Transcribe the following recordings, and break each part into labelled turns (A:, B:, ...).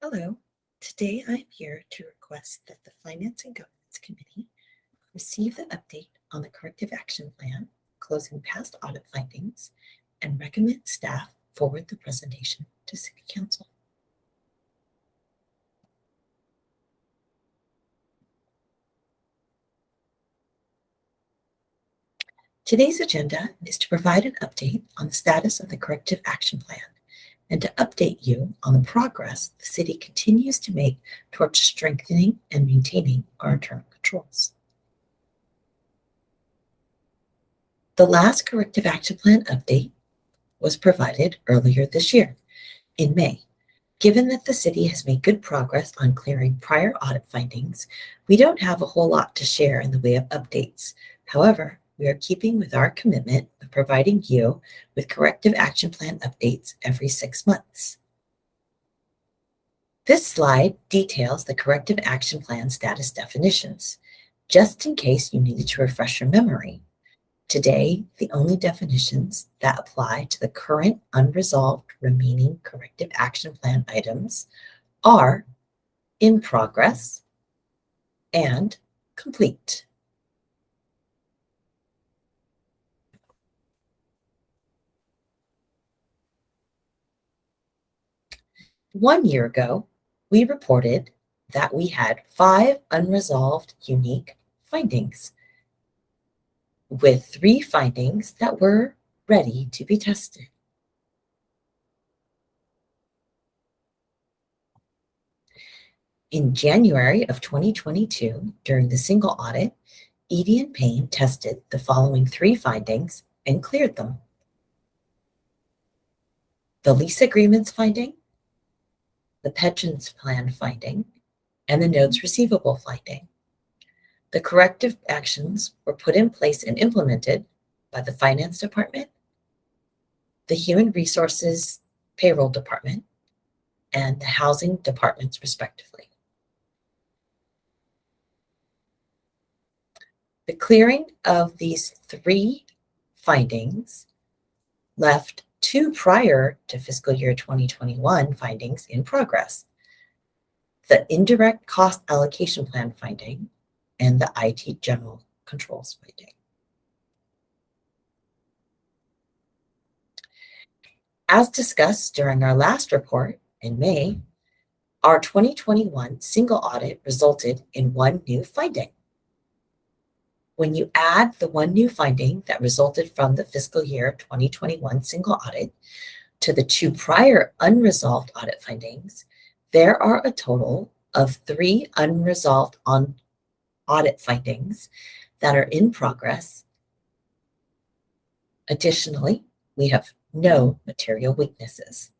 A: Hello. Today I'm here to request that the Finance and Governance Committee receive the update on the corrective action plan, closing past audit findings, and recommend staff forward the presentation to City Council. Today's agenda is to provide an update on the status of the corrective action plan and to update you on the progress the city continues to make towards strengthening and maintaining our internal controls. The last corrective action plan update was provided earlier this year in May. Given that the city has made good progress on clearing prior audit findings, we don't have a whole lot to share in the way of updates. However, we are keeping with our commitment of providing you with corrective action plan updates every 6 months. This slide details the corrective action plan status definitions, just in case you needed to refresh your memory. Today, the only definitions that apply to the current unresolved remaining corrective action plan items are in progress and complete. One year ago, we reported that we had 5 unresolved unique findings, with 3 findings that were ready to be tested. In January of 2022, during the single audit, Edie and Payne tested the following 3 findings and cleared them. The lease agreements finding, the pensions plan finding, and the notes receivable finding. The corrective actions were put in place and implemented by the Finance Department, the Human Resources Payroll Department, and the Housing Departments, respectively. The clearing of these 3 findings left 2 prior to fiscal year 2021 findings in progress: the indirect cost allocation plan finding and the IT general controls finding. As discussed during our last report in May, our 2021 single audit resulted in 1 new finding. When you add the 1 new finding that resulted from the fiscal year 2021 single audit to the 2 prior unresolved audit findings, there are a total of 3 unresolved audit findings that are in progress. Additionally, we have no material weaknesses.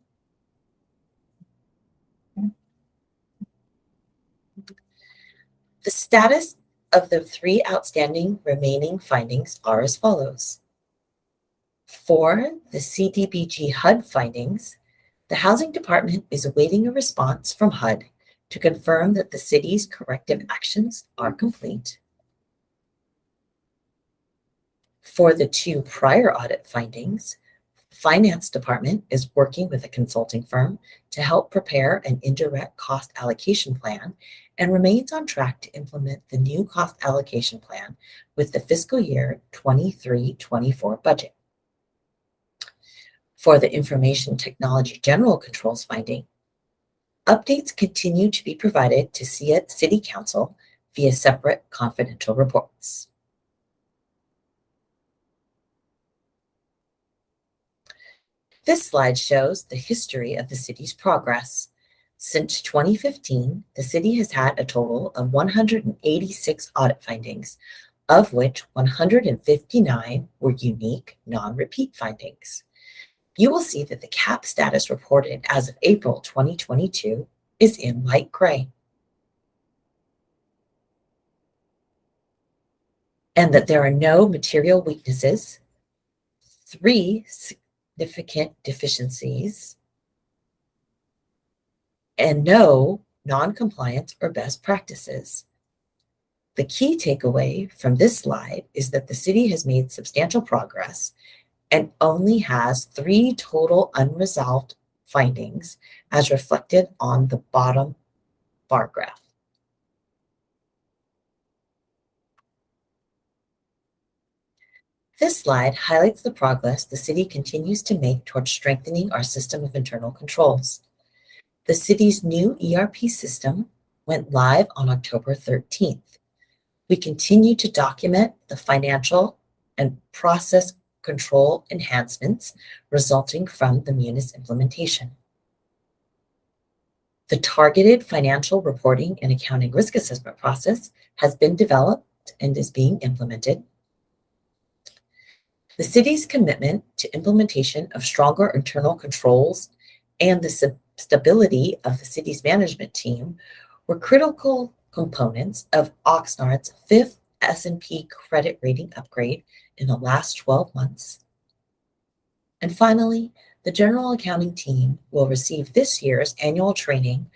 A: The status of the 3 outstanding remaining findings are as follows. For the CDBG HUD findings, the Housing Department is awaiting a response from HUD to confirm that the city's corrective actions are complete. For the 2 prior audit findings, the Finance Department is working with a consulting firm to help prepare an indirect cost allocation plan and remains on track to implement the new cost allocation plan with the fiscal year 23-24 budget. For the Information Technology General Controls finding, updates continue to be provided to City Council via separate confidential reports. This slide shows the history of the city's progress. Since 2015, the city has had a total of 186 audit findings, of which 159 were unique, non-repeat findings. You will see that the CAP status reported as of April 2022 is in light gray, and that there are no material weaknesses, 3 significant deficiencies, and no non-compliance or best practices. The key takeaway from this slide is that the city has made substantial progress and only has 3 total unresolved findings as reflected on the bottom bar graph. This slide highlights the progress the city continues to make towards strengthening our system of internal controls. The city's new ERP system went live on October 13th. We continue to document the financial and process control enhancements resulting from the Munis implementation. The targeted financial reporting and accounting risk assessment process has been developed and is being implemented. The city's commitment to implementation of stronger internal controls and the stability of the city's management team were critical components of Oxnard's fifth S&P credit rating upgrade in the last 12 months. And finally, the general accounting team will receive this year's annual training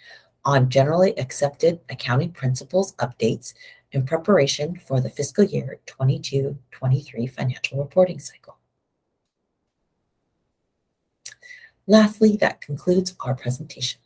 A: on generally accepted accounting principles updates in preparation for the fiscal year 22-23 financial reporting cycle. Lastly, that concludes our presentation.